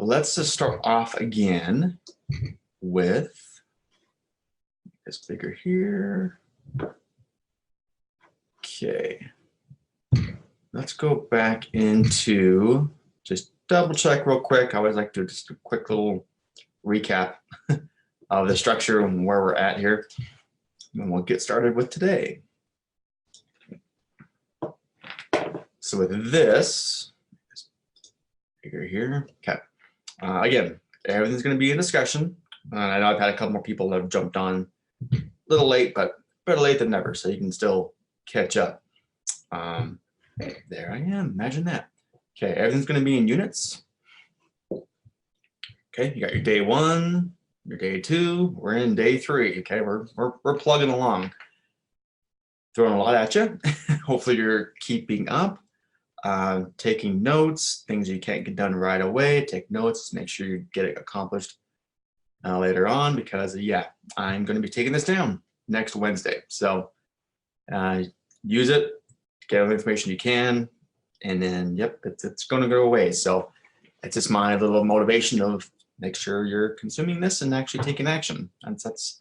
let's just start off again with this bigger here. Okay. Let's go back into, just double check real quick. I always like to do just a quick little recap of the structure and where we're at here. And we'll get started with today. So with this, bigger here. Okay. Again, everything's going to be in discussion. I know I've had a couple more people that have jumped on a little late, but better late than never, so you can still catch up. There I am. Imagine that. Okay, everything's going to be in units. Okay, you got your day 1, your day 2. We're in day 3. Okay, we're plugging along. Throwing a lot at you. Hopefully you're keeping up, taking notes, things you can't get done right away. Take notes. Make sure you get it accomplished later on, because yeah, I'm going to be taking this down next Wednesday. So use it. Get all the information you can, and then yep, it's going to go away. So it's just my little motivation of make sure you're consuming this and actually taking action. That's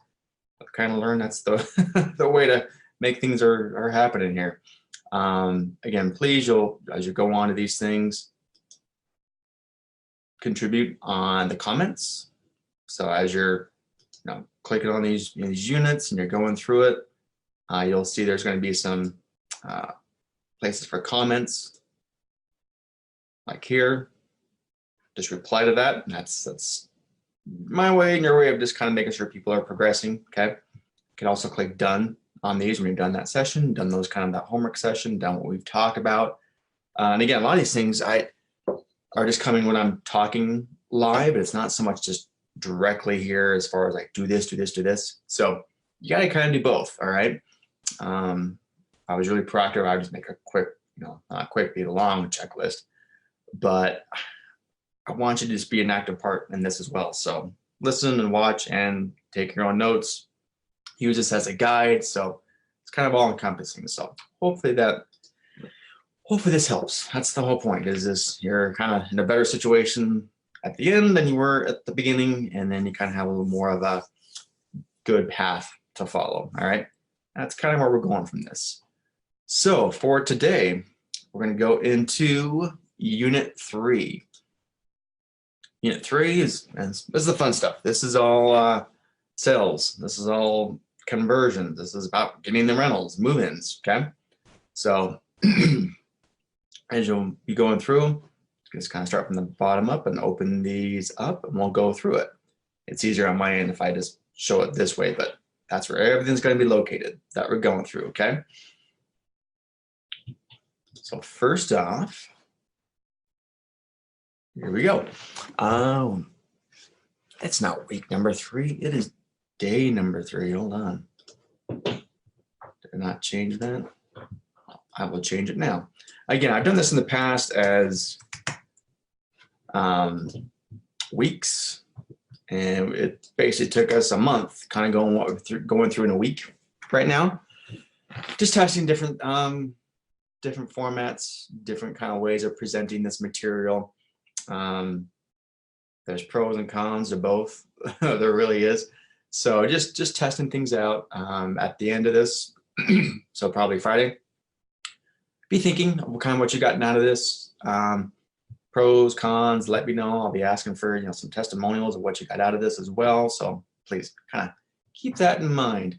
I've kind of learned that's the the way to make things are happening here. Again, please, as you go on to these things, contribute on the comments. So as you're clicking on these units and you're going through it, you'll see there's going to be some places for comments, like here. Just reply to that, and that's my way and your way of just kind of making sure people are progressing. Okay, you can also click done on these when you've done that session, done those kind of that homework session, done what we've talked about. And again, a lot of these things are just coming when I'm talking live, but it's not so much just directly here as far as like do this, do this, do this. So you got to kind of do both. All right. I was really proactive. I would just make a quick, not quick, be a long checklist, but I want you to just be an active part in this as well. So listen and watch and take your own notes. Use this as a guide. So it's kind of all encompassing. So hopefully this helps. That's the whole point, is this you're kind of in a better situation at the end than you were at the beginning, and then you kind of have a little more of a good path to follow. All right. That's kind of where we're going from this. So for today, we're going to go into Unit 3. Unit 3 this is the fun stuff. This is all sales. This is all conversions. This is about getting the rentals, move-ins. Okay. So as you'll be going through, just kind of start from the bottom up and open these up, and we'll go through it. It's easier on my end if I just show it this way, but that's where everything's going to be located that we're going through. Okay. So first off, here we go. It's not week number 3. It is day number 3. Hold on. Did I not change that? I will change it now. Again, I've done this in the past as weeks, and it basically took us a month kind of going through in a week right now. Just testing different formats, different kind of ways of presenting this material. There's pros and cons to both. There really is. So just testing things out at the end of this. So probably Friday. Be thinking what you gotten out of this. Pros, cons, let me know. I'll be asking for some testimonials of what you got out of this as well. So please kind of keep that in mind.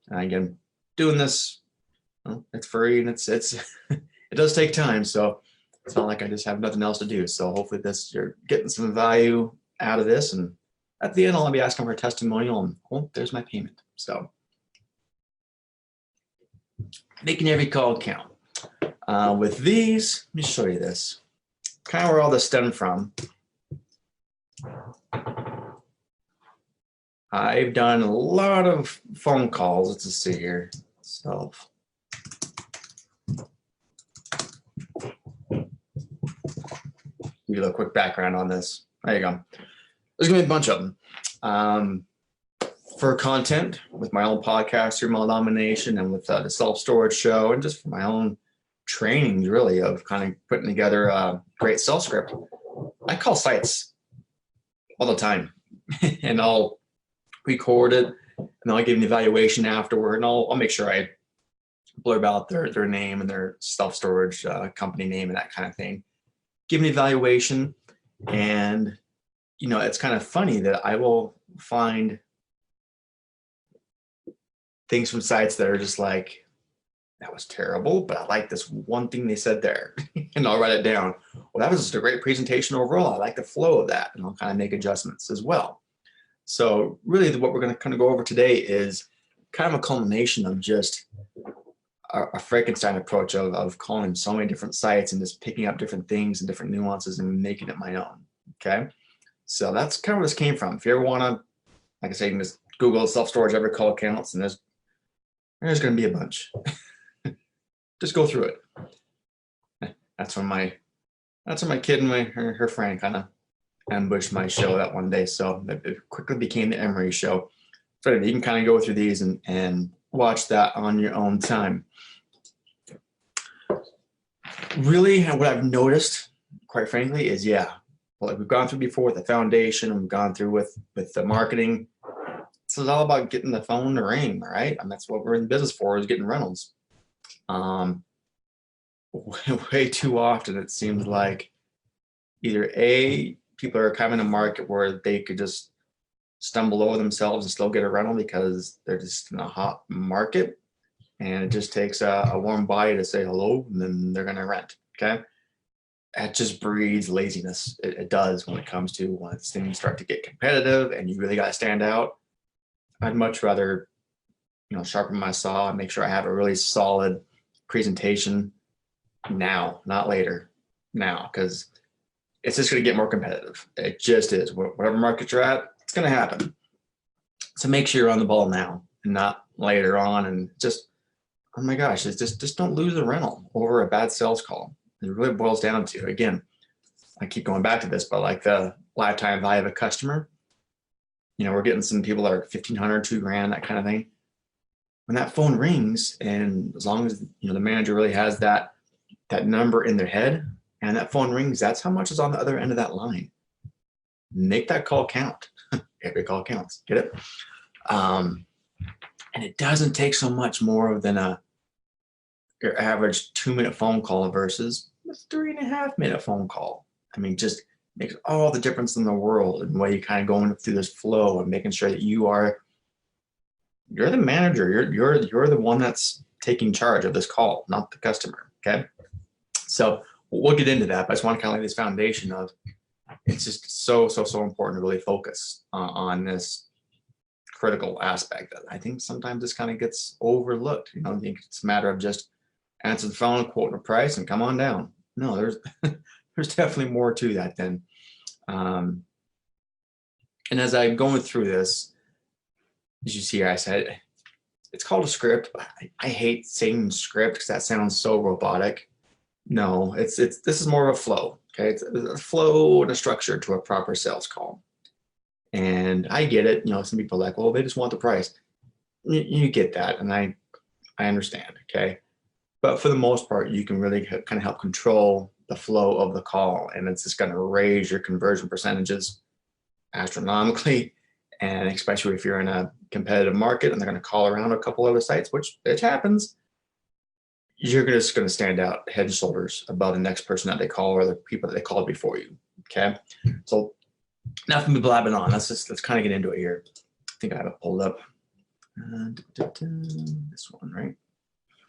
Again, doing this, it's free, and it's it does take time. So it's not like I just have nothing else to do. So hopefully you're getting some value out of this. And at the end, I'll be asking for a testimonial, and there's my payment. So making every call count. With these, let me show you this. Kind of where all this stemmed from. I've done a lot of phone calls. Let's just see here. Self. Give you a quick background on this. There you go. There's gonna be a bunch of them. For content with my own podcast, Your Mail Domination, and with the self-storage show, and just for my own trainings, really, of kind of putting together a great sales script. I call sites all the time. And I'll record it, and then I'll give an evaluation afterward, and I'll make sure I blurb out their name and their self-storage company name and that kind of thing. Give an evaluation, and it's kind of funny that I will find things from sites that are just like, that was terrible, but I like this one thing they said there. And I'll write it down. Well, that was just a great presentation overall. I like the flow of that, and I'll kind of make adjustments as well. So really what we're going to kind of go over today is kind of a culmination of just a Frankenstein approach of calling so many different sites and just picking up different things and different nuances and making it my own. Okay. So that's kind of where this came from. If you ever want to, like I say, you can just Google self-storage every call accounts, and there's going to be a bunch. Just go through it. That's when my kid and her friend kind of ambushed my show that one day. So it quickly became the Emery show. So you can kind of go through these and watch that on your own time. Really, what I've noticed, quite frankly, is like we've gone through before with the foundation, and we've gone through with the marketing. This is all about getting the phone to ring, right? And that's what we're in business for, is getting rentals. Way too often it seems like either people are kind of in a market where they could just stumble over themselves and still get a rental because they're just in a hot market, and it just takes a warm body to say hello, and then they're going to rent. Okay. That just breeds laziness. It does when it comes to when things start to get competitive and you really got to stand out. I'd much rather, sharpen my saw and make sure I have a really solid presentation now, not later, now, because it's just going to get more competitive. It just is. Whatever market you're at, it's going to happen. So make sure you're on the ball now and not later on. And just, oh my gosh, it's just don't lose a rental over a bad sales call. It really boils down to, again, I keep going back to this, but like the lifetime value of a customer, we're getting some people that are $1,500, $2,000, that kind of thing. When that phone rings, and as long as the manager really has that number in their head, and that phone rings, that's how much is on the other end of that line. Make that call count. Every call counts. Get it? And it doesn't take so much more than your average 2-minute phone call versus a 3.5-minute phone call. I mean, just makes all the difference in the world in the way you kind of going through this flow and making sure that you're the manager. You're the one that's taking charge of this call, not the customer. Okay. So we'll get into that, but I just want to kind of lay this foundation of, it's just so important to really focus on this critical aspect that I think sometimes this kind of gets overlooked. I think it's a matter of just answer the phone, quote a price, and come on down. No, there's definitely more to that then. And as I'm going through this, as you see here, I said, it's called a script. I hate saying script because that sounds so robotic. No, this is more of a flow. Okay, it's a flow and a structure to a proper sales call. And I get it. Some people are like, well, they just want the price. You get that, and I understand. Okay, but for the most part, you can really kind of help control the flow of the call, and it's just going to raise your conversion percentages astronomically. And especially if you're in a competitive market and they're going to call around a couple other sites, which it happens, you're just going to stand out head and shoulders above the next person that they call or the people that they called before you. Okay. So now from me blabbing on, let's kind of get into it here. I think I have it pulled up. This one, right?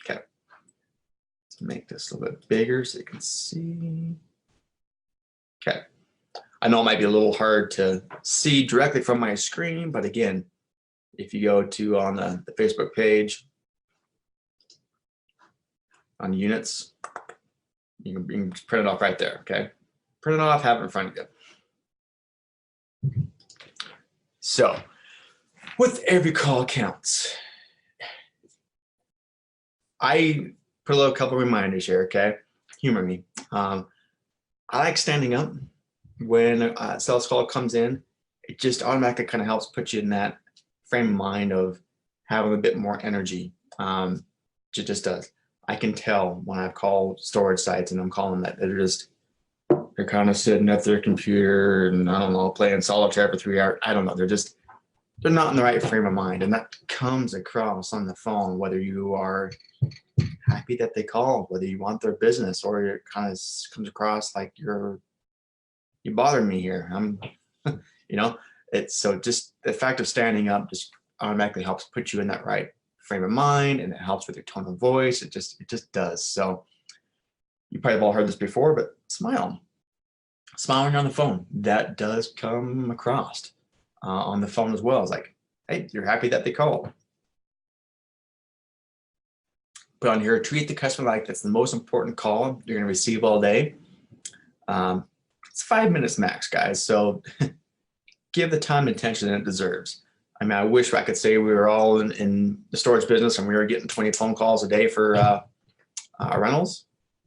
Okay. Let's make this a little bit bigger so you can see. Okay. I know it might be a little hard to see directly from my screen, but again, if you go to on the Facebook page on units, you can print it off right there. Okay, print it off, have it in front of you. So, with every call counts, I put a couple reminders here. Okay, humor me. I like standing up when a sales call comes in. It just automatically kind of helps put you in that frame of mind of having a bit more energy. It just does. I can tell when I've called storage sites and I'm calling that they're just they're kind of sitting at their computer and I don't know, playing solitaire for 3 hours. I don't know. They're not in the right frame of mind. And that comes across on the phone, whether you are happy that they called, whether you want their business, or it kind of comes across like you bother me here. You know, it's so just the fact of standing up just automatically helps put you in that right frame of mind, and it helps with your tone of voice. It just does. So you probably have all heard this before, but smile. Smiling on the phone, that does come across on the phone as well. It's like, hey, you're happy that they called. Put on here, treat the customer like that's the most important call you're going to receive all day. It's 5 minutes max, guys. So give the time and attention that it deserves. I mean, I wish I could say we were all in the storage business and we were getting 20 phone calls a day for rentals.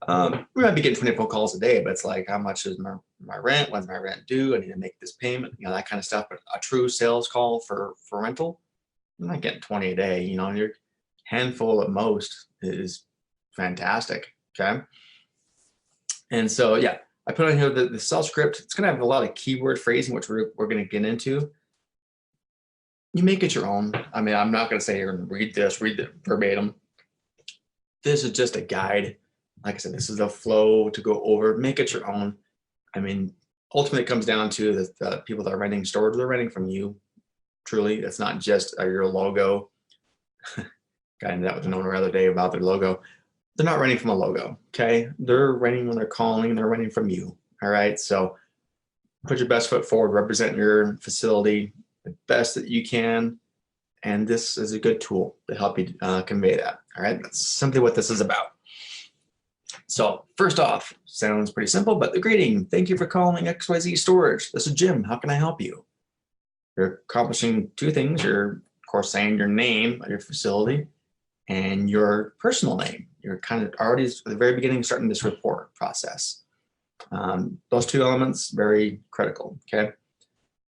We might be getting 20 phone calls a day, but it's like, how much is my rent? When's my rent due? I need to make this payment, you know, that kind of stuff. But a true sales call for rental, you're not getting 20 a day. You know, your handful at most is fantastic. Okay. And so, yeah, I put on here the sales script. It's going to have a lot of keyword phrasing, which we're going to get into. You make it your own. I mean, I'm not going to say you're going to read it verbatim. This is just a guide. Like I said, this is a flow to go over. Make it your own. I mean, ultimately, it comes down to the people that are renting storage. They're renting from you. Truly, it's not just your logo. Got into that with an owner the other day about their logo. They're not renting from a logo. Okay, they're renting when they're calling. They're renting from you. All right. So put your best foot forward. Represent your facility the best that you can. And this is a good tool to help you convey that. All right. That's simply what this is about. So first off, sounds pretty simple, but the greeting. Thank you for calling XYZ Storage. This is Jim. How can I help you? You're accomplishing two things. You're, of course, saying your name of your facility and your personal name. You're kind of already at the very beginning starting this report process. Those two elements, very critical, okay?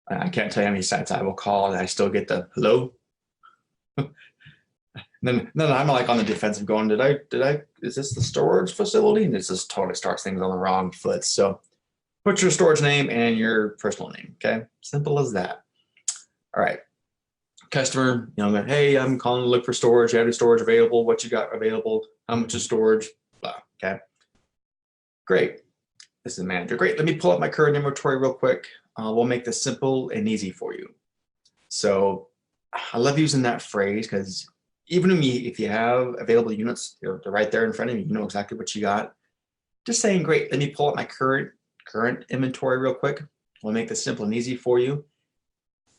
I can't tell you how many sites I will call and I still get the hello. Then I'm like on the defensive going, is this the storage facility? And it just totally starts things on the wrong foot. So put your storage name and your personal name, okay? Simple as that. All right. Customer, you know, hey, I'm calling to look for storage. You have any storage available? What you got available? How much is storage? Blah, okay. Great. This is the manager. Great. Let me pull up my current inventory real quick. We'll make this simple and easy for you. So I love using that phrase because even if you have available units, they're right there in front of you. You know exactly what you got. Just saying, great. Let me pull up my current inventory real quick. We'll make this simple and easy for you.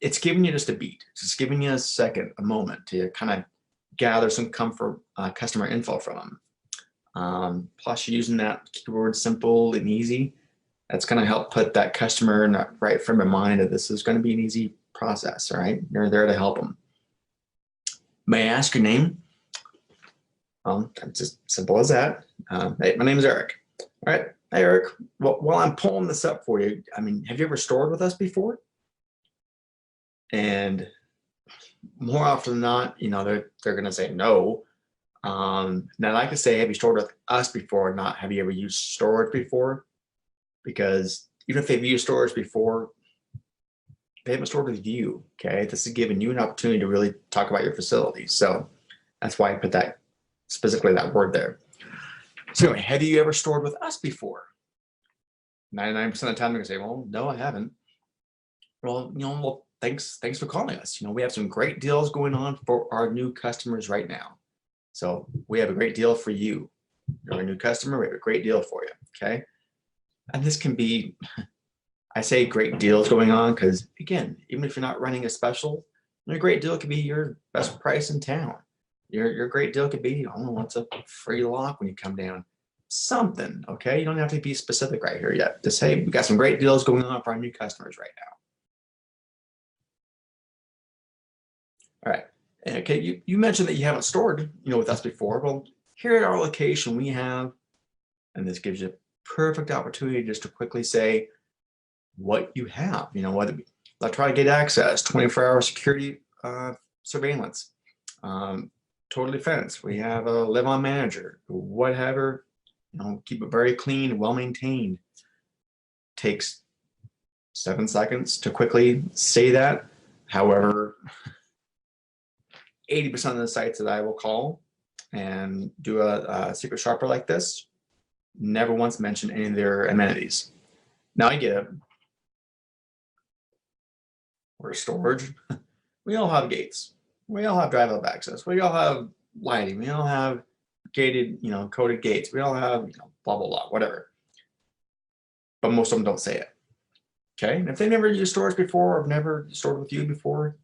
It's giving you just a beat. It's just giving you a second, a moment to kind of gather some comfort, customer info from them. Plus, you're using that keyword simple and easy. That's going to help put that customer in that right frame of mind that this is going to be an easy process. All right, you're there to help them. May I ask your name? It's just simple as that. Hey, my name is Eric. All right, hey Eric. Well, while I'm pulling this up for you, I mean, have you ever stored with us before? And more often than not, you know, they're going to say no. Now, I like to say, have you stored with us before? Not have you ever used storage before? Because even if they've used storage before, they haven't stored with you. Okay, this is giving you an opportunity to really talk about your facility. So that's why I put that specifically that word there. So anyway, have you ever stored with us before? 99% of the time, they're going to say, well, no, I haven't. Well, you know, well, thanks for calling us. You know, we have some great deals going on for our new customers right now. So we have a great deal for you. You're a new customer, we have a great deal for you, okay? And this can be, I say great deals going on because, again, even if you're not running a special, your great deal could be your best price in town. Your great deal could be, I don't know, what's a free lock when you come down. Something, okay? You don't have to be specific right here yet. Just say, we got some great deals going on for our new customers right now. All right. Okay, you mentioned that you haven't stored, you know, with us before. Well, here at our location, we have, and this gives you a perfect opportunity just to quickly say what you have. You know, whether electronic gate access, 24-hour security surveillance, total defense. We have a live-on manager, whatever. You know, keep it very clean, well maintained. takes 7 seconds to quickly say that. However, 80% of the sites that I will call and do a secret shopper like this never once mention any of their amenities. Now I get it. We're storage. We all have gates. We all have drive-up access. We all have lighting. We all have gated, coded gates. We all have, blah, blah, blah, whatever. But most of them don't say it. Okay. And if they never used storage before or have never stored with you before,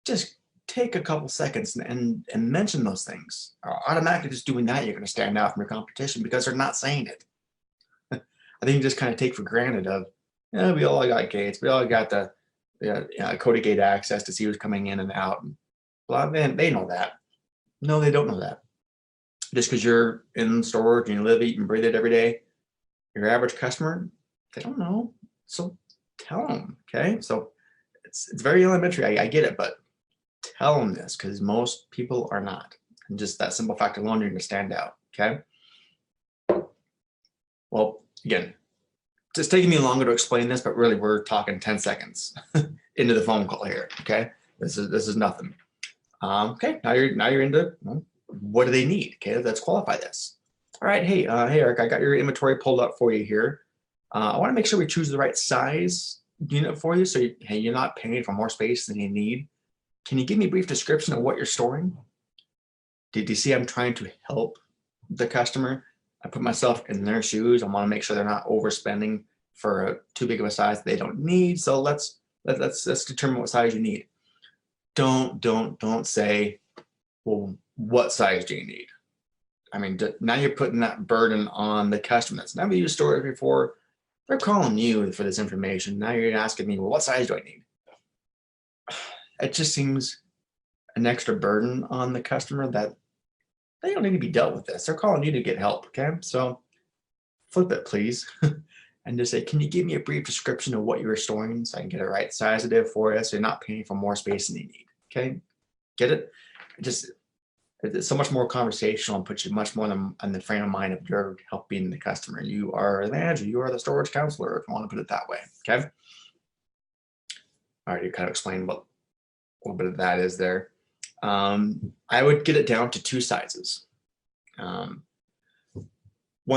just take a couple seconds and mention those things. Automatically just doing that, you're going to stand out from your competition because they're not saying it. I think you just kind of take for granted of, we all got gates. We all got the coded gate access to see who's coming in and out. And blah, man, they know that. No, they don't know that. Just because you're in storage and you live, eat, and breathe it every day, your average customer, they don't know. So tell them, okay? So it's very elementary. I get it, but tell them this because most people are not. And just that simple fact alone, you're going to stand out, okay? Well, again, it's taking me longer to explain this, but really we're talking 10 seconds into the phone call here, okay? This is nothing. Okay, now you're into what do they need? Okay, let's qualify this. All right, hey Eric, I got your inventory pulled up for you here. I want to make sure we choose the right size unit for you, so you're not paying for more space than you need. Can you give me a brief description of what you're storing? Did you see I'm trying to help the customer? I put myself in their shoes. I want to make sure they're not overspending for too big of a size they don't need. So let's determine what size you need. Don't say, well, what size do you need? I mean, now you're putting that burden on the customer that's never used storage before. They're calling you for this information. Now you're asking me, well, what size do I need? It just seems an extra burden on the customer that they don't need to be dealt with this. They're calling you to get help, okay? So flip it, please, and just say, can you give me a brief description of what you're storing so I can get a right size of it for you so you're not paying for more space than you need, okay? Get it? It's so much more conversational and puts you much more in the frame of mind of you're helping the customer. You are the manager. You are the storage counselor, if you want to put it that way, okay? I already kind of explained what a little bit of that is there. I would get it down to 2 sizes. One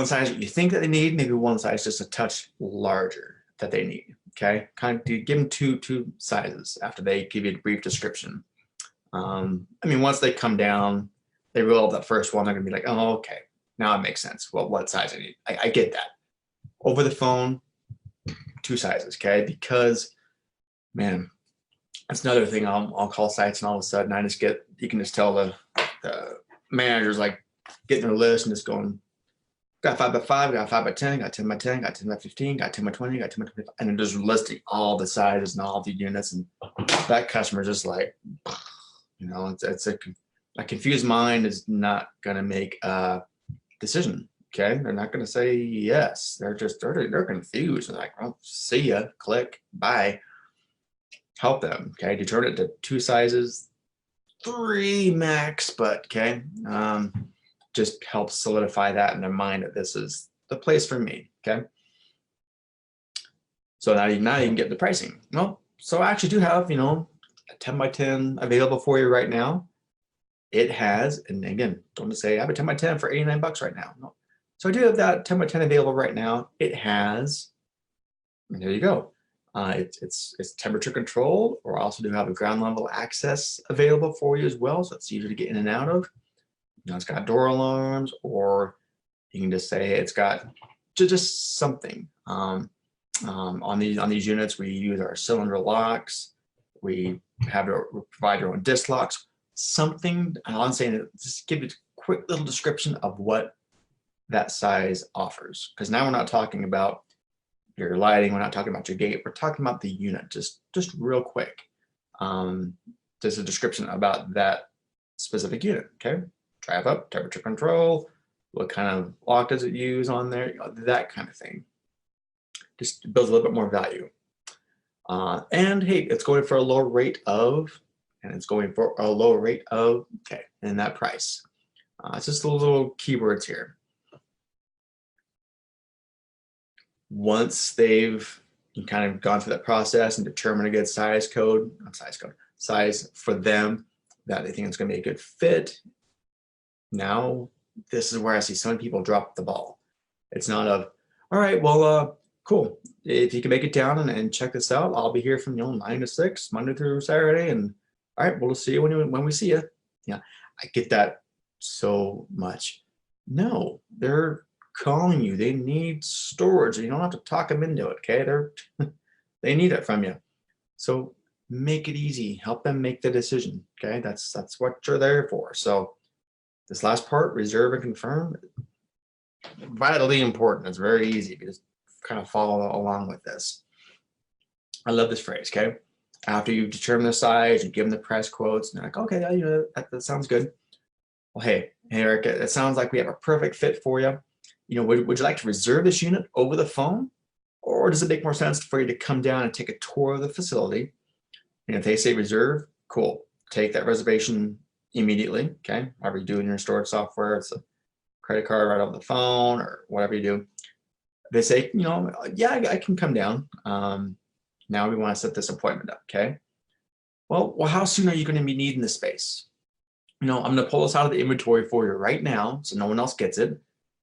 size that you think that they need, maybe one size just a touch larger that they need, okay? Kind of give them two sizes after they give you a brief description. I mean, once they come down, they roll up that first one, they're gonna be like, oh, okay, now it makes sense. Well, what size I need? I get that. Over the phone, 2 sizes, okay? Because, man, that's another thing. I'll call sites and all of a sudden you can just tell the managers like getting their list and just going, got 5x5, got 5x10, got 10x10, got 10x15, got 10x20, got 10x25, and then just listing all the sizes and all the units, and that customer's just like, it's a confused mind is not gonna make a decision. Okay, they're not gonna say yes. They're confused. They're like, oh, see ya, click, bye. Help them. Okay, determine it to 2 sizes, 3 max, but okay, just help solidify that in their mind that this is the place for me. Okay, so now you can get the pricing. Well, so I actually do have a 10x10 available for you right now. It has, and again, don't just say I have a 10x10 for $89 right now. No. So I do have that 10x10 available right now. It has, and there you go. It's temperature controlled, or I also do have a ground level access available for you as well, so it's easier to get in and out of. It's got door alarms, or you can just say it's got just something. On these units, we use our cylinder locks. We provide our own disc locks. Something, I'm saying, just give you a quick little description of what that size offers, because now we're not talking about your lighting, we're not talking about your gate, we're talking about the unit, just real quick. Just a description about that specific unit, okay? Drive up, temperature control, what kind of lock does it use on there, that kind of thing. Just builds a little bit more value. And hey, it's going for a lower rate of, okay, and that price. It's just the little keywords here. Once they've kind of gone through that process and determined a good size for them that they think it's going to be a good fit, now this is where I see some people drop the ball. It's not of, all right, well, cool. If you can make it down and check this out, I'll be here from 9 to 6, Monday through Saturday, and all right, we'll see you when we see you. Yeah, I get that so much. No, they're calling you. They need storage. You don't have to talk them into it. Okay, they need it from you. So make it easy. Help them make the decision. Okay, that's what you're there for. So this last part, reserve and confirm, vitally important. It's very easy. You just kind of follow along with this. I love this phrase. Okay, after you've determined the size, you give them the price quotes, and they're like, okay, that sounds good. Well, hey, Eric, it sounds like we have a perfect fit for you. Would you like to reserve this unit over the phone, or does it make more sense for you to come down and take a tour of the facility? And if they say reserve, cool. Take that reservation immediately. Okay, however you do in your storage software, it's a credit card right over the phone or whatever you do. They say, yeah, I can come down. Now we want to set this appointment up. Okay. Well, how soon are you going to be needing this space? I'm going to pull this out of the inventory for you right now, so no one else gets it.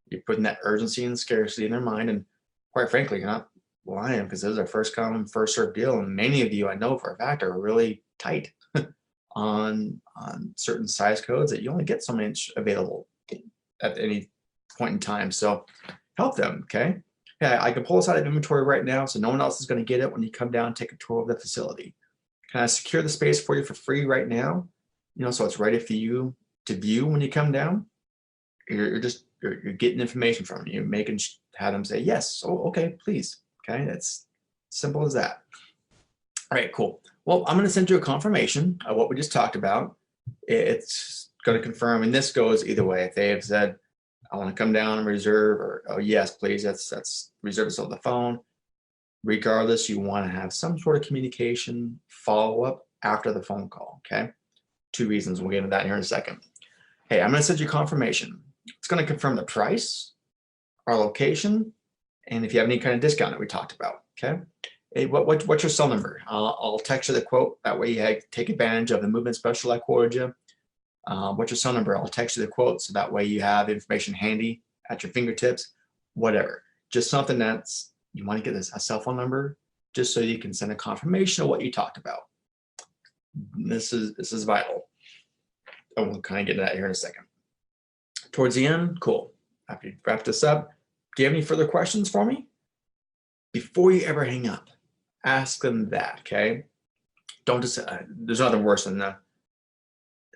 You're putting that urgency and scarcity in their mind, and quite frankly, you're not lying, because this is a first come, first served deal, and many of you I know for a fact are really tight on certain size codes that you only get so much available at any point in time. So help them. Okay. Yeah, I can pull this out of inventory right now, so no one else is going to get it when you come down and take a tour of the facility. Can I secure the space for you for free right now? So it's ready for you to view when you come down. You're getting information from them. You're making have them say yes. Oh, okay, please. Okay, it's simple as that. All right, cool. Well, I'm going to send you a confirmation of what we just talked about. It's going to confirm, and this goes either way. If they have said, I want to come down and reserve, or oh yes, please, that's reserve this over the phone. Regardless, you want to have some sort of communication follow-up after the phone call. Okay, 2 reasons. We'll get into that here in a second. Hey, I'm going to send you confirmation. It's going to confirm the price, our location, and if you have any kind of discount that we talked about. Okay. Hey, what's your cell number? I'll text you the quote. That way you take advantage of the movement special I quoted you. What's your cell number? I'll text you the quote, so that way you have information handy at your fingertips. Whatever. Just something that's, you want to get a cell phone number, just so you can send a confirmation of what you talked about. This is vital. And we'll kind of get to that here in a second. Towards the end, cool. After you wrap this up, do you have any further questions for me? Before you ever hang up, ask them that, okay? Don't just, there's nothing worse than the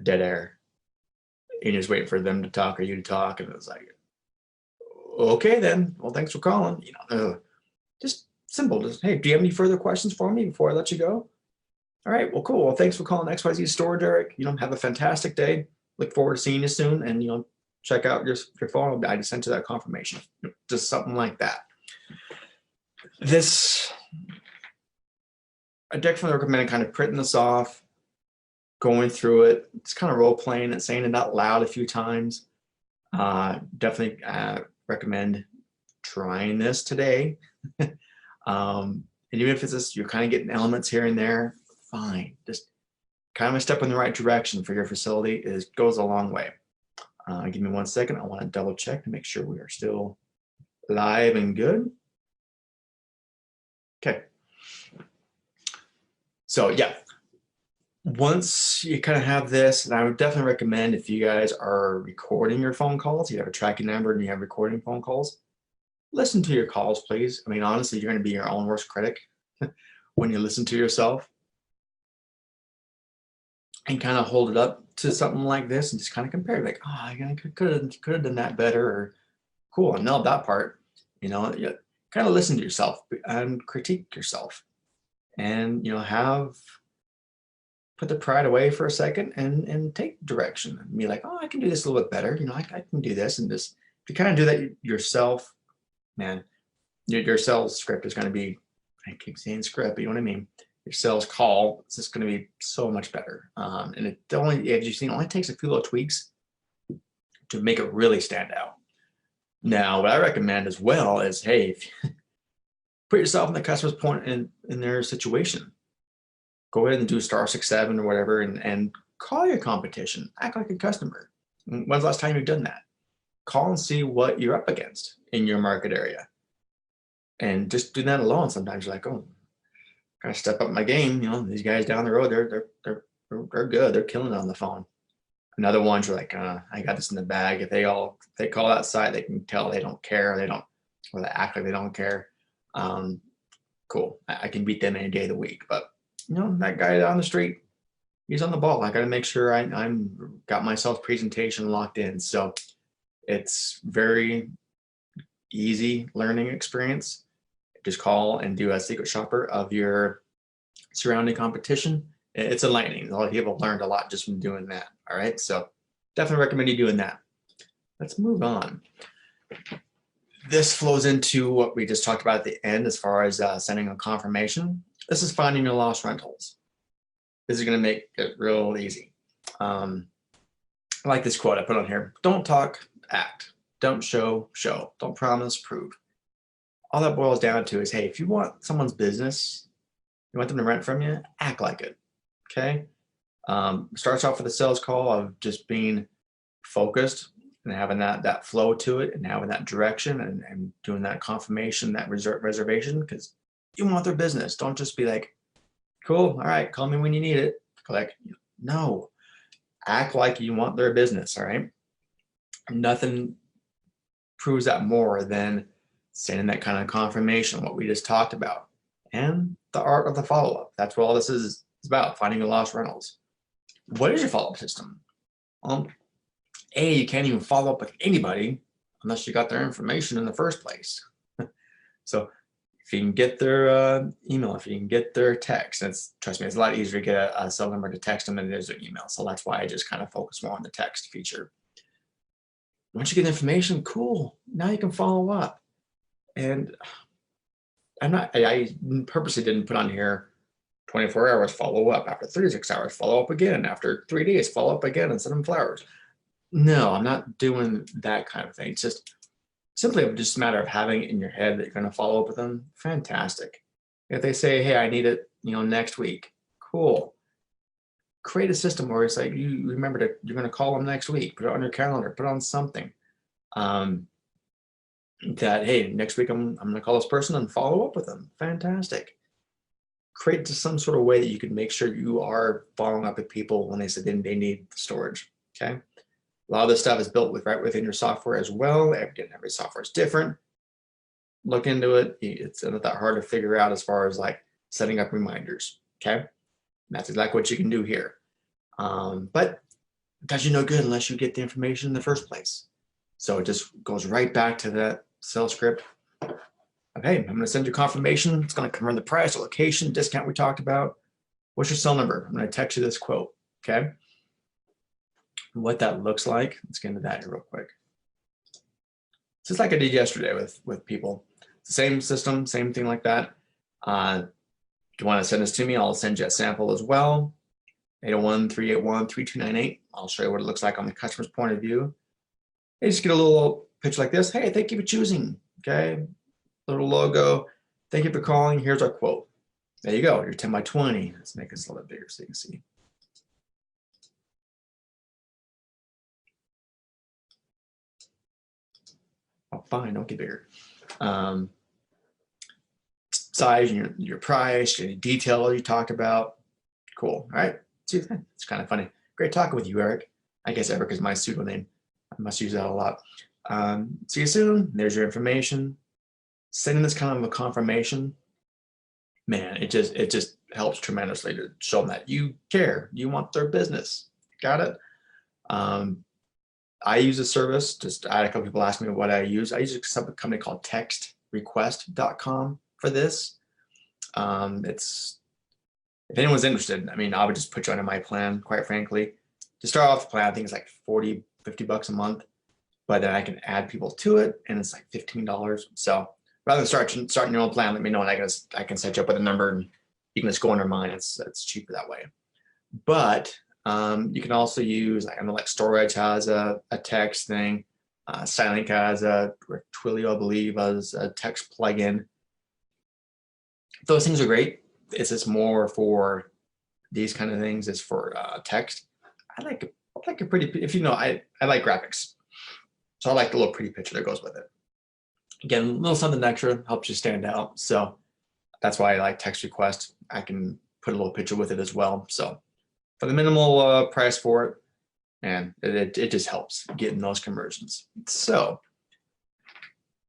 dead air. You're just waiting for them to talk or you to talk, and it's like, okay then, well, thanks for calling. Just simple, just, hey, do you have any further questions for me before I let you go? All right, well, cool. Well, thanks for calling XYZ Storage, Eric. Have a fantastic day. Look forward to seeing you soon, and check out your phone. I just sent you that confirmation. Just something like that. I definitely recommend kind of printing this off, going through it, just kind of role playing and saying it out loud a few times. Definitely recommend trying this today. And even if it's just, you're kind of getting elements here and there, fine. Just kind of a step in the right direction for your facility goes a long way. Give me 1 second. I want to double check to make sure we are still live and good. Okay. So yeah, once you kind of have this, and I would definitely recommend, if you guys are recording your phone calls, you have a tracking number and you have recording phone calls, listen to your calls, please. I mean, honestly, you're going to be your own worst critic when you listen to yourself, and kind of hold it up to something like this and just kind of compare, like, oh, I could have done that better, or cool, I nailed that part. You kind of listen to yourself and critique yourself, and put the pride away for a second and take direction and be like, oh, I can do this a little bit better. I can do this, and just if you kind of do that yourself, man, your sales script is going to be, I keep saying script, but you know what I mean? Your sales call is just going to be so much better. And it only, as you've seen, only takes a few little tweaks to make it really stand out. Now, what I recommend as well is, hey, put yourself in the customer's point in their situation. Go ahead and do *6-7 or whatever, and call your competition. Act like a customer. When's the last time you've done that? Call and see what you're up against in your market area. And just do that alone. Sometimes you're like, oh, gotta step up my game. You know, these guys down the road, they're good. They're killing it on the phone. Another ones you're like, I got this in the bag. If they call that site, they can tell they don't care. Or they act like they don't care. Cool. I can beat them any day of the week. But you know, that guy down the street, he's on the ball. I got to make sure I'm got my self presentation locked in. So it's very easy learning experience. Just call and do a secret shopper of your surrounding competition. It's enlightening. A lot of people learned a lot just from doing that. All right. So definitely recommend you doing that. Let's move on. This flows into what we just talked about at the end as far as sending a confirmation. This is finding your lost rentals. This is going to make it real easy. I like this quote I put on here. Don't talk, act. Don't show, show. Don't promise, prove. All that boils down to is, hey, if you want someone's business, you want them to rent from you, act like it. Okay? Starts off with a sales call of just being focused and having that flow to it and having that direction and doing that confirmation, that reservation, because you want their business. Don't just be like, cool, all right, call me when you need it. Like, no, act like you want their business, all right? Nothing proves that more than sending that kind of confirmation, what we just talked about, and the art of the follow-up. That's what all this is about, finding your lost rentals. What is your follow-up system? You can't even follow up with anybody unless you got their information in the first place. So if you can get their email, if you can get their text, trust me, it's a lot easier to get a cell number to text them than it is their email. So that's why I just kind of focus more on the text feature. Once you get the information, cool. Now you can follow up. And I purposely didn't put on here 24 hours follow up, after 36 hours follow up again, after 3 days follow up again, and send them flowers. No, I'm not doing that kind of thing. It's just simply just a matter of having it in your head that you're going to follow up with them. Fantastic. If they say, hey, I need it, next week, cool. Create a system where it's like, you remember you're going to call them next week, put it on your calendar, put on something. That, hey, next week I'm going to call this person and follow up with them. Fantastic. Create just some sort of way that you can make sure you are following up with people when they said they need the storage. Okay. A lot of this stuff is built right within your software as well. Every software is different. Look into it. It's not that hard to figure out as far as like setting up reminders. Okay. And that's exactly what you can do here. But it does you no good unless you get the information in the first place. So it just goes right back to that sales script. Okay, I'm going to send you confirmation. It's going to confirm the price, the location, discount we talked about. What's your cell number? I'm going to text you this quote. Okay. What that looks like. Let's get into that here real quick. Just like I did yesterday with people. Same system, same thing like that. If you want to send this to me, I'll send you a sample as well. 801-381-3298. I'll show you what it looks like on the customer's point of view. You just get a little picture like this. Hey, thank you for choosing. Okay. Little logo. Thank you for calling. Here's our quote. There you go. Your 10 by 20. Let's make this a little bit bigger so you can see. Oh, fine. Don't get bigger. Size, your price, any detail you talked about. Cool. All right. See, it's kind of funny. Great talking with you, Eric. I guess Eric is my pseudonym. I must use that a lot. See you soon. There's your information. Sending this kind of a confirmation, man, it just helps tremendously to show them that you care. You want their business. Got it? I use a service. I had a couple people ask me what I use. I use a company called textrequest.com for this. If anyone's interested, I mean, I would just put you under my plan, quite frankly. To start off the plan, I think it's like $40, $50 a month, but then I can add people to it and it's like $15. So rather than starting your own plan, let me know and I can set you up with a number and you can just go under mine. It's cheaper that way. But you can also use, I know like Storage has a text thing. Silent has Twilio, I believe, as a text plugin. those things are great. It's just more for these kind of things. It's for text. I like a pretty, if you know, I like graphics. So I like the little pretty picture that goes with it. Again, a little something extra helps you stand out. So that's why I like text request. I can put a little picture with it as well. So for the minimal price for it, and it just helps getting those conversions. So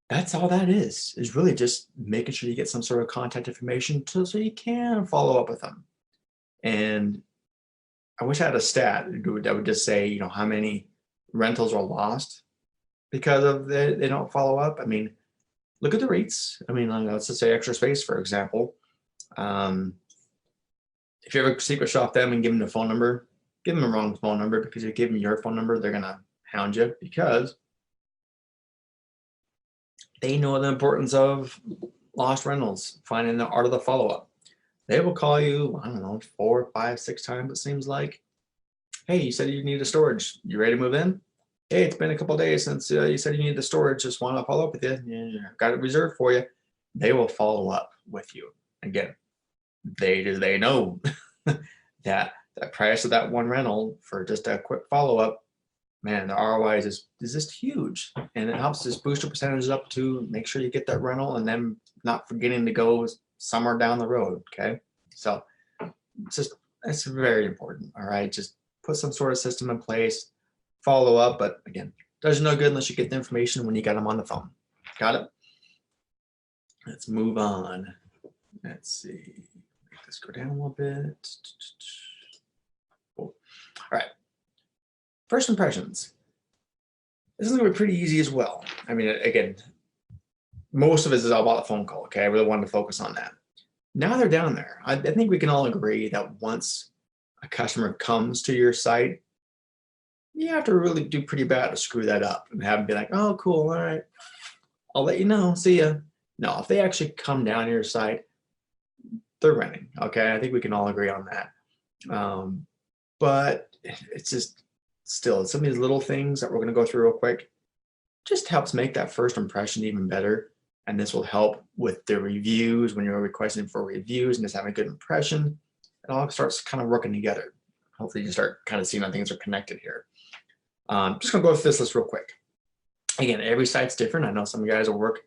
that's all that is really just making sure you get some sort of contact information so you can follow up with them. And I wish I had a stat that would just say, you know, how many rentals are lost because of they don't follow up. I mean, look at the rates. I mean, let's just say Extra Space, for example. If you ever secret shop them and give them the phone number, give them the wrong phone number, because if you give them your phone number, they're gonna hound you because they know the importance of lost rentals, finding the art of the follow-up. They will call you, I don't know, 4, 5, 6 times, it seems like. Hey, you said you need a storage. You ready to move in? Hey, it's been a couple of days since you said you need the storage. Just want to follow up with you. Yeah, got it reserved for you. They will follow up with you. Again, they know that the price of that one rental for just a quick follow-up, man, the ROI is just huge. And it helps just boost your percentages up to make sure you get that rental and then not forgetting to go somewhere down the road. Okay. So it's very important. All right. Just put some sort of system in place, follow up. But again, does no good unless you get the information when you got them on the phone. Got it? Let's move on. Let's see. Make this go down a little bit. Cool. All right. First impressions. This is going to be pretty easy as well. I mean, again, most of it is all about the phone call. Okay. I really wanted to focus on that. Now they're down there. I think we can all agree that once a customer comes to your site, you have to really do pretty bad to screw that up and have them be like, oh, cool. All right. I'll let you know. See ya. No, if they actually come down to your site, they're renting. Okay. I think we can all agree on that. But it's just still some of these little things that we're going to go through real quick just helps make that first impression even better. And this will help with the reviews when you're requesting for reviews and just having a good impression. It all starts kind of working together. Hopefully you start kind of seeing how things are connected here. Just gonna go through this list real quick. Again, every site's different. I know some guys will work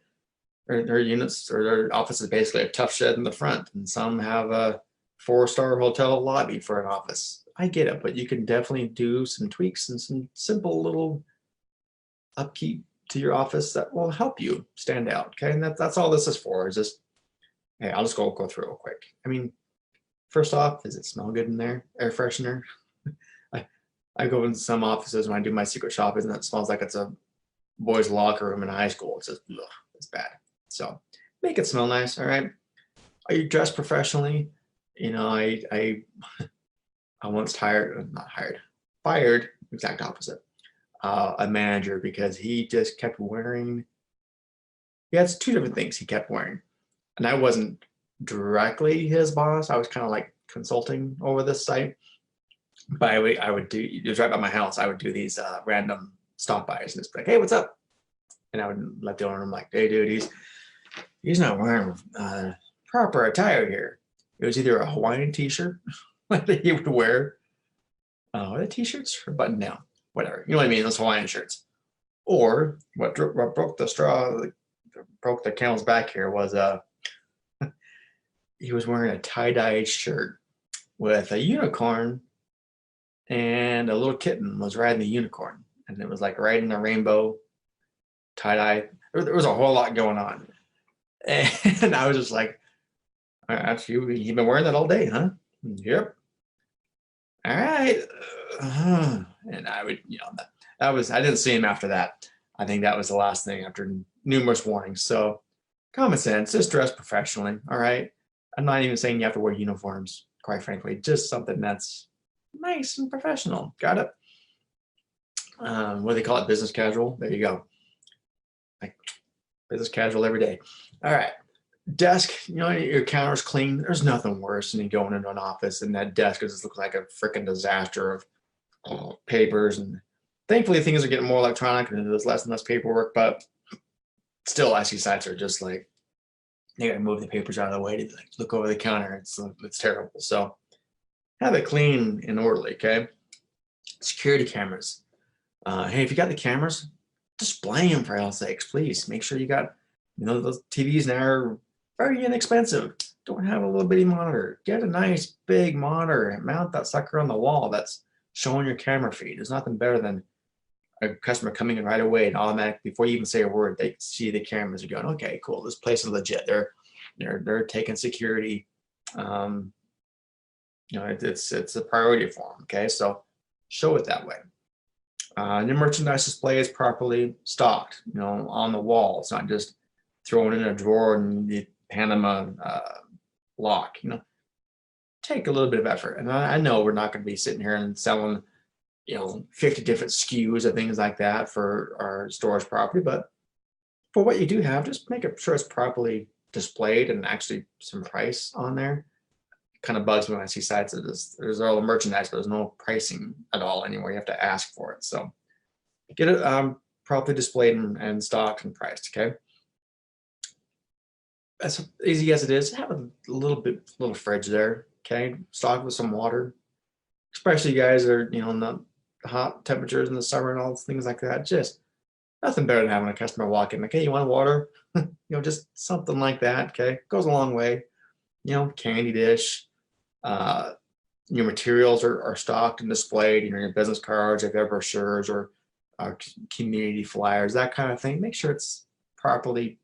their units or their office is basically a tough shed in the front, and some have a 4-star hotel lobby for an office. I get it, but you can definitely do some tweaks and some simple little upkeep to your office that will help you stand out. Okay, and that's all this is for. Is just, hey, I'll just go through real quick. I mean, first off, does it smell good in there? Air freshener. I go into some offices when I do my secret shopping, and it smells like it's a boys' locker room in high school. It's just, ugh, it's bad. So make it smell nice. All right. Are you dressed professionally? You know, I once fired, exact opposite, a manager because he just kept wearing. He had 2 different things he kept wearing, and I wasn't directly his boss. I was kind of like consulting over this site. But I would do, it was right by my house. I would do these random stop bys and just be like, hey, what's up? And I would let the owner, I'm like, hey, dude, he's not wearing proper attire here. It was either a Hawaiian t-shirt that he would wear, the t-shirts or button down, whatever. You know what I mean? Those Hawaiian shirts. Or what broke the straw, broke the camel's back here was he was wearing a tie-dye shirt with a unicorn, and a little kitten was riding the unicorn, and it was like riding the rainbow tie-dye. There was a whole lot going on, and I was just like, "Actually, you've been wearing that all day, huh?" Yep. All right. And I would, you know, that was, I didn't see him after that. I think that was the last thing after numerous warnings. So common sense, just dress professionally. All right. I'm not even saying you have to wear uniforms, quite frankly, just something that's nice and professional. Got it? What do they call it? Business casual. There you go. Like business casual every day. All right. Desk, you know, your counter's clean. There's nothing worse than you going into an office and that desk just looks like a freaking disaster of papers. And thankfully things are getting more electronic and there's less and less paperwork, but still IC sites are just like They got to move the papers out of the way to like, look over the counter. It's terrible. So have it clean and orderly. Okay. Security cameras. Hey, if you got the cameras, display them for hell's sakes, please. Make sure you got, those TVs now are very inexpensive. Don't have a little bitty monitor. Get a nice big monitor and mount that sucker on the wall that's showing your camera feed. There's nothing better than a customer coming in right away and automatically, before you even say a word, they see the cameras and going, okay, cool, this place is legit. They're taking security. It's a priority for them. Okay, so show it that way. Your merchandise display is properly stocked, on the wall. It's not just thrown in a drawer and you hand them a lock. Take a little bit of effort. And I know we're not going to be sitting here and selling, 50 different SKUs or things like that for our storage property, but for what you do have, just make sure it's properly displayed and actually some price on there. It kind of bugs me when I see sites that there's all the merchandise, but there's no pricing at all anywhere. You have to ask for it. So get it properly displayed and stocked and priced. Okay. As easy as it is, have a little fridge there. Okay. Stock with some water, especially you guys are, in the hot temperatures in the summer and all things like that. Just nothing better than having a customer walk in like, hey, you want water? Just something like that. Okay. Goes a long way. Candy dish. Your materials are stocked and displayed, your business cards, if you have brochures or community flyers, that kind of thing. Make sure it's properly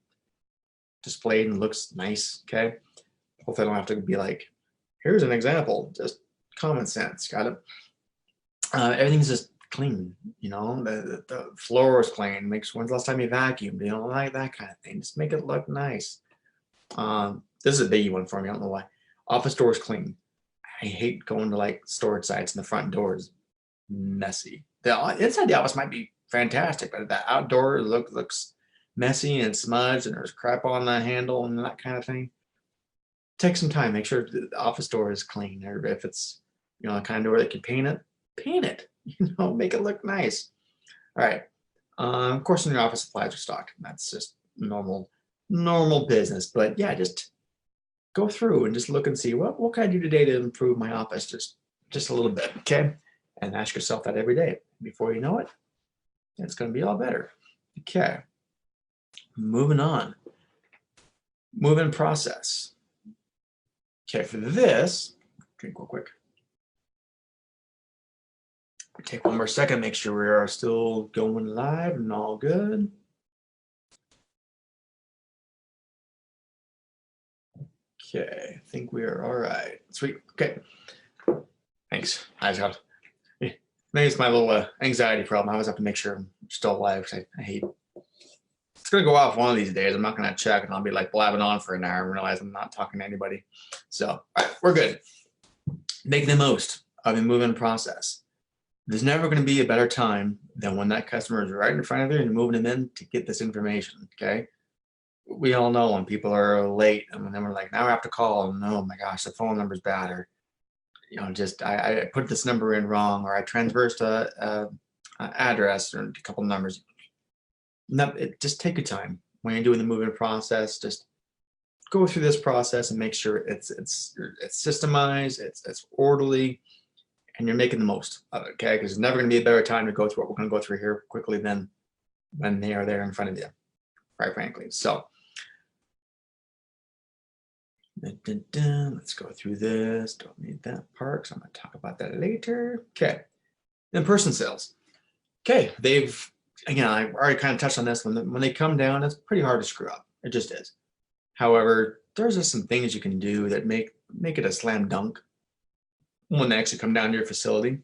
displayed and looks nice. Okay. Hopefully I don't have to be like, here's an example, just common sense. Got it. Everything's just clean, the floor is clean. When's the last time you vacuumed, like that kind of thing. Just make it look nice. This is a biggie one for me. I don't know why. Office doors clean. I hate going to like storage sites and the front door is messy. The inside the office might be fantastic, but the outdoor looks messy and smudged and there's crap on the handle and that kind of thing. Take some time. Make sure the office door is clean, or if it's the kind of door that can paint it. Make it look nice. All right. Of course, in your office supplies are stocked. That's just normal business. But yeah, just go through and just look and see what can I do today to improve my office just a little bit. Okay. And ask yourself that every day. Before you know it, it's going to be all better. Okay. Moving on. Move-in process. Okay, for this, drink real quick. Take one more second, make sure we are still going live and all good. Okay, I think we are all right. Sweet. Okay. Thanks. Maybe it's my little anxiety problem. I always have to make sure I'm still alive because I hate. It's going to go off one of these days. I'm not going to check and I'll be like blabbing on for an hour and realize I'm not talking to anybody. So, all right, we're good. Make the most of the move-in process. There's never going to be a better time than when that customer is right in front of you and moving them in to get this information. Okay. We all know when people are late and then we're like, now I have to call and oh my gosh, the phone number's bad, or I put this number in wrong, or I transversed a address or a couple of numbers. Just take your time when you're doing the move-in process. Just go through this process and make sure it's systemized, it's orderly, and you're making the most of it. Okay, because there's never going to be a better time to go through what we're going to go through here quickly than when they are there in front of you, quite frankly. So let's go through this. Don't need that part, so I'm going to talk about that later. Okay, in-person sales. Okay, again, I already kind of touched on this. When they come down, it's pretty hard to screw up. It just is. However, there's just some things you can do that make it a slam dunk when they actually come down to your facility.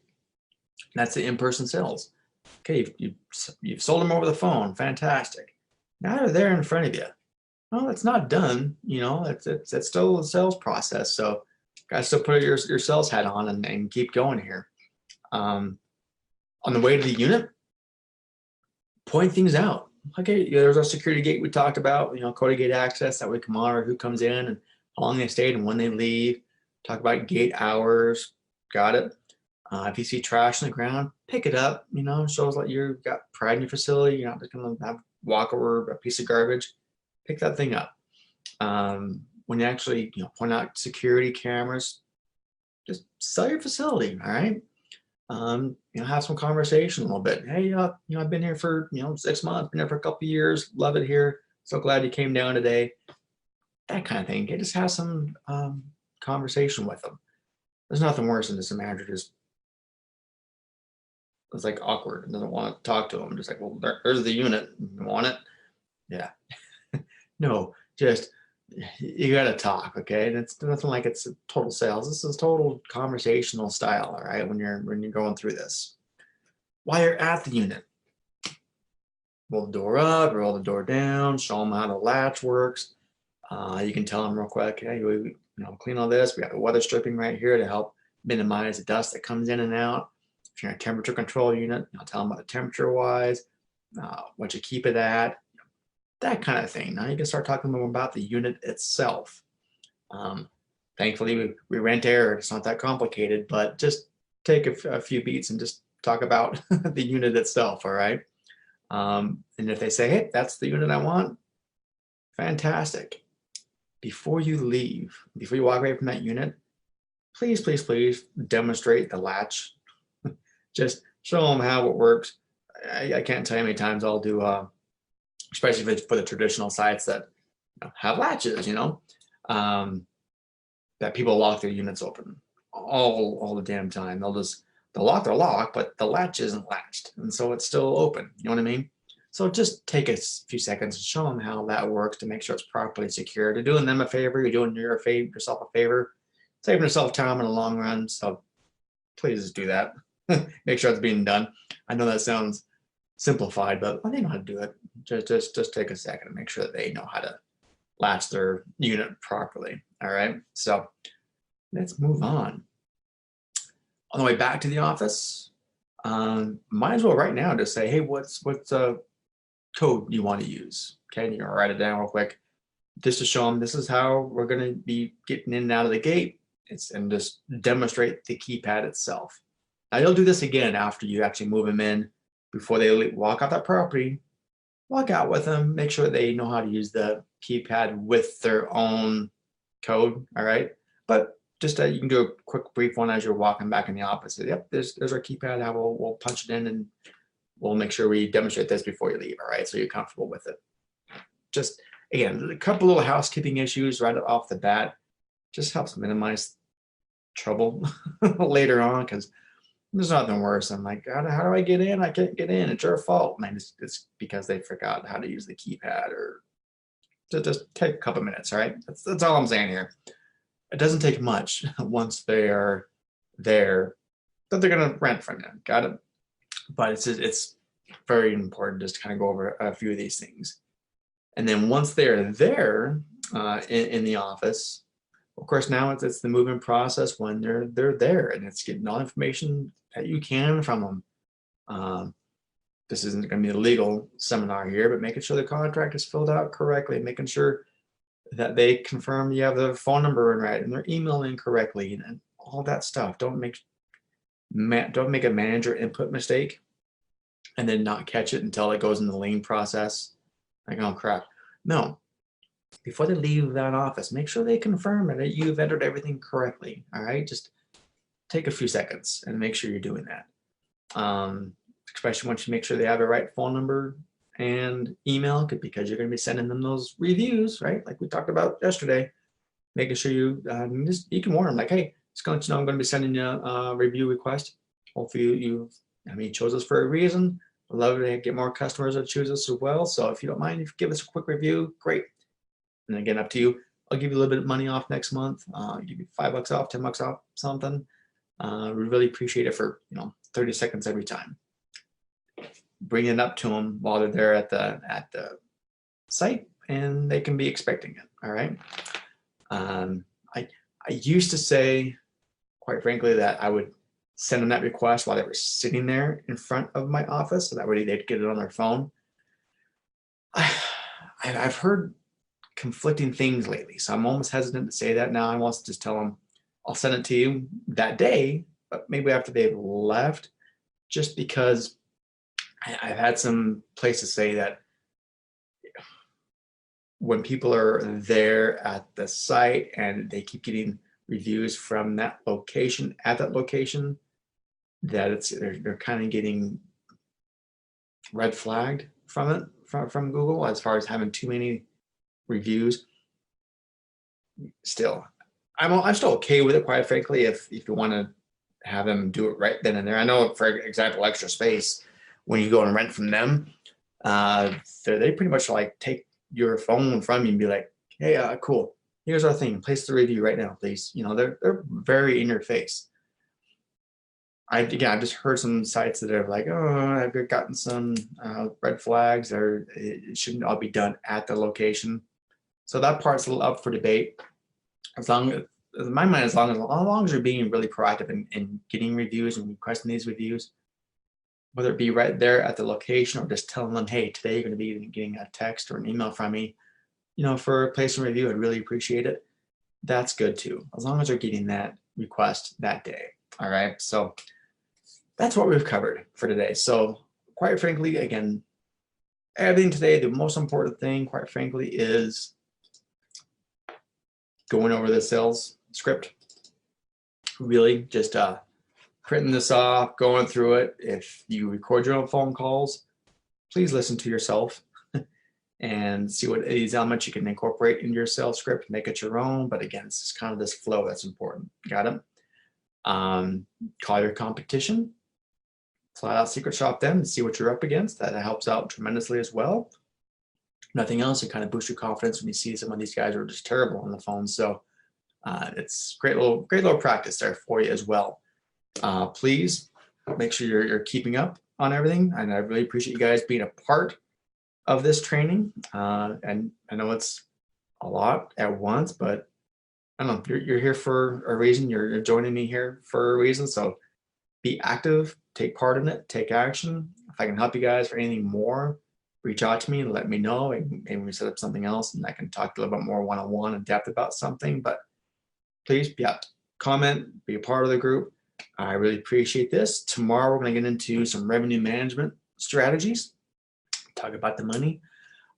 That's the in-person sales. Okay, you've sold them over the phone. Fantastic. Now they're there in front of you. Well, it's not done. It's still a sales process. So, guys, still put your sales hat on and keep going here. On the way to the unit, point things out. Okay, there's our security gate we talked about. Cody gate access, that we can monitor who comes in and how long they stayed and when they leave. Talk about gate hours. Got it. If you see trash on the ground, pick it up. Shows like you've got pride in your facility. You're not just gonna walk over a piece of garbage. Pick that thing up. When you actually point out security cameras, just sell your facility. All right. Have some conversation a little bit. Hey, I've been here for 6 months, been here for a couple of years, love it here. So glad you came down today. That kind of thing. You just have some conversation with them. There's nothing worse than just a manager just is like awkward and doesn't want to talk to them. Just like, well, there's the unit. You want it? Yeah. No, just you got to talk, okay? And it's nothing like it's total sales. This is total conversational style, all right? When you're going through this, while you're at the unit, roll the door up, roll the door down, show them how the latch works. You can tell them real quick, hey, we clean all this. We got the weather stripping right here to help minimize the dust that comes in and out. If you're in a temperature control unit, tell them about the temperature wise, what you keep it at, that kind of thing. Now you can start talking more about the unit itself. Thankfully, we rent air. It's not that complicated, but just take a few beats and just talk about the unit itself, all right? And if they say, hey, that's the unit I want, fantastic. Before you leave, before you walk away from that unit, please, please, please demonstrate the latch. Just show them how it works. I can't tell you how many times I'll do, especially if it's for the traditional sites that have latches, that people lock their units open all the damn time. They'll lock their lock, but the latch isn't latched, and so it's still open. You know what I mean? So just take a few seconds and show them how that works to make sure it's properly secured. You're doing them a favor. You're doing yourself a favor, saving yourself time in the long run. So please just do that. Make sure it's being done. I know that sounds simplified, but they know how to do it. Just take a second and make sure that they know how to latch their unit properly. All right. So let's move on. On the way back to the office, might as well right now just say, hey, what's code you want to use? Okay, and you're gonna write it down real quick, just to show them this is how we're gonna be getting in and out of the gate. And just demonstrate the keypad itself. Now you'll do this again after you actually move them in. Before they walk off that property, walk out with them. Make sure they know how to use the keypad with their own code. All right, but just you can do a quick brief one as you're walking back in the office. Yep, there's our keypad. How we'll punch it in and we'll make sure we demonstrate this before you leave, all right? So you're comfortable with it. Just, again, a couple little housekeeping issues right off the bat. Just helps minimize trouble later on, because there's nothing worse. I'm like, God, how do I get in? I can't get in. It's your fault. Man, it's because they forgot how to use the keypad, or just take a couple minutes, all right? That's all I'm saying here. It doesn't take much once they are there that they're going to rent from you. Got it? But it's very important just to kind of go over a few of these things. And then once they're there in the office, of course, now it's the movement process when they're there, and it's getting all information that you can from them. This isn't going to be a legal seminar here, but making sure the contract is filled out correctly, making sure that they confirm you have the phone number in right and they're emailing correctly, and all that stuff. Don't make a manager input mistake and then not catch it until it goes in the lien process. Like, oh crap. No. Before they leave that office, make sure they confirm that you've entered everything correctly. All right. Just take a few seconds and make sure you're doing that. Especially once you make sure they have the right phone number and email, because you're going to be sending them those reviews, right? Like we talked about yesterday. Making sure you can warn them, like, hey, just going to let you know I'm going to be sending you a review request. Hopefully you chose us for a reason. I'd love to get more customers that choose us as well. So if you don't mind, if you give us a quick review, great. And again, up to you. I'll give you a little bit of money off next month. Give you $5 off, $10 off, something. We really appreciate it for 30 seconds every time. Bring it up to them while they're there at the site, and they can be expecting it. All right. I used to say, quite frankly, that I would send them that request while they were sitting there in front of my office, so that way they'd get it on their phone. I've heard conflicting things lately, so I'm almost hesitant to say that now. I want to just tell them I'll send it to you that day, but maybe after they've left, just because I've had some places say that when people are there at the site and they keep getting reviews from that location at that location, that they're kind of getting red flagged from it from Google as far as having too many reviews. Still, I'm still okay with it, quite frankly, if you want to have them do it right then and there. I know, for example, Extra Space, when you go and rent from them, they pretty much like take your phone from you and be like, hey, cool, here's our thing, place the review right now, please. You know, they're very in your face. I've just heard some sites that are like, oh, I've gotten some red flags, or it shouldn't all be done at the location. So that part's a little up for debate. As long as, in my mind, as long as you're being really proactive in getting reviews and requesting these reviews, whether it be right there at the location or just telling them, hey, today you're going to be getting a text or an email from me, you know, for a placement review, I'd really appreciate it. That's good too, as long as you're getting that request that day. All right. So that's what we've covered for today. So quite frankly, again, everything today, the most important thing, quite frankly, is going over the sales script. Really just printing this off, going through it. If you record your own phone calls, please listen to yourself and see what these elements you can incorporate into your sales script, make it your own. But again, it's just kind of this flow that's important. Got it? Call your competition, flat out secret shop them and see what you're up against. That helps out tremendously as well. Nothing else, it kind of boosts your confidence when you see some of these guys are just terrible on the phone. So it's great little practice there for you as well. Please make sure you're keeping up on everything, and I really appreciate you guys being a part of this training. And I know it's a lot at once, but I don't know, you're here for a reason. You're joining me here for a reason. So be active, take part in it, take action. If I can help you guys for anything more, reach out to me and let me know. And maybe we set up something else and I can talk a little bit more one-on-one in depth about something. But please, comment, be a part of the group. I really appreciate this. Tomorrow, we're going to get into some revenue management strategies, talk about the money.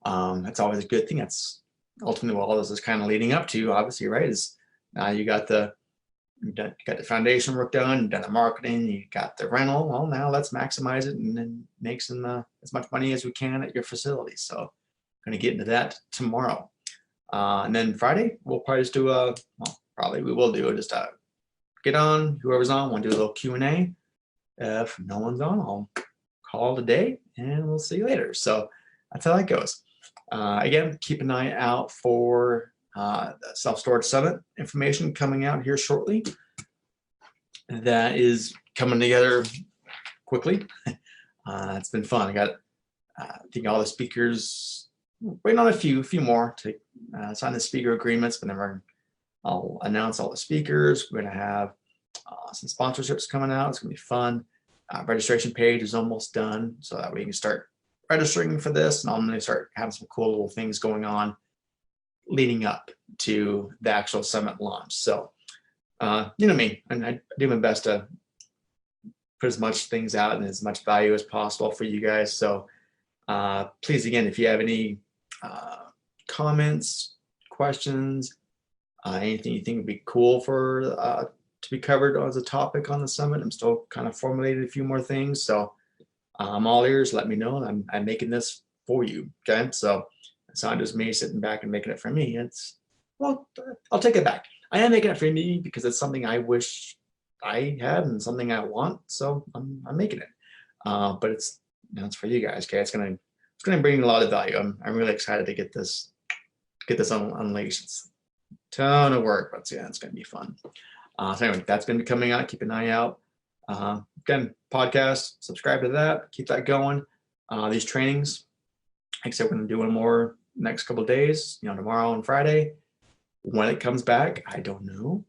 That's always a good thing. That's ultimately what all this is kind of leading up to, obviously, right? Is now you got the foundation work done, you've done the marketing, you got the rental. Well, now let's maximize it and then make some as much money as we can at your facility. So I'm going to get into that tomorrow. And then Friday, we'll probably just do just get on, whoever's on, want to do a little Q&A. If no one's on, I'll call it a day and we'll see you later. So that's how that goes. Again, keep an eye out for the Self-Storage Summit information coming out here shortly. That is coming together quickly. It's been fun. I got, I think all the speakers, waiting on a few more to sign the speaker agreements, but then I'll announce all the speakers. We're going to have some sponsorships coming out. It's going to be fun. Registration page is almost done, so that we can start registering for this. And I'm going to start having some cool little things going on leading up to the actual summit launch. So, you know me, and I do my best to put as much things out and as much value as possible for you guys. So please, again, if you have any comments, questions, anything you think would be cool for to be covered as a topic on the summit, I'm still kind of formulating a few more things. So I'm all ears. Let me know. I'm making this for you. Okay, so it's not just me sitting back and making it for me. It's, well, I'll take it back. I am making it for me because it's something I wish I had and something I want. So I'm making it. But it's, you know, it's for you guys. Okay, it's gonna bring a lot of value. I'm really excited to get this unleashed. It's a ton of work, but yeah, it's gonna be fun. So anyway, that's gonna be coming out. Keep an eye out. Again, podcast, subscribe to that, keep that going. These trainings, like I said, we're gonna do one more next couple of days, you know, tomorrow and Friday. When it comes back, I don't know.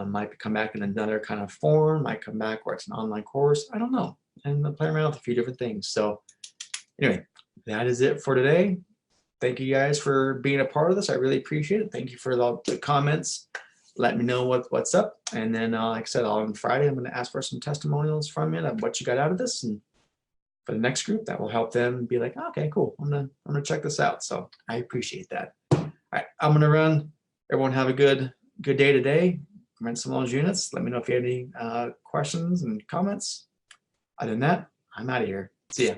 Might come back in another kind of form, might come back where it's an online course. I don't know. And I'm playing around with a few different things. So anyway, that is it for today. Thank you guys for being a part of this. I really appreciate it. Thank you for the comments. Let me know what's up. And then, like I said, on Friday, I'm going to ask for some testimonials from you of what you got out of this. And for the next group that will help them be like, okay, cool, I'm gonna check this out. So I appreciate that. All right, I'm gonna run. Everyone have a good day today. Run some of those units. Let me know if you have any questions and comments. Other than that, I'm out of here. See ya.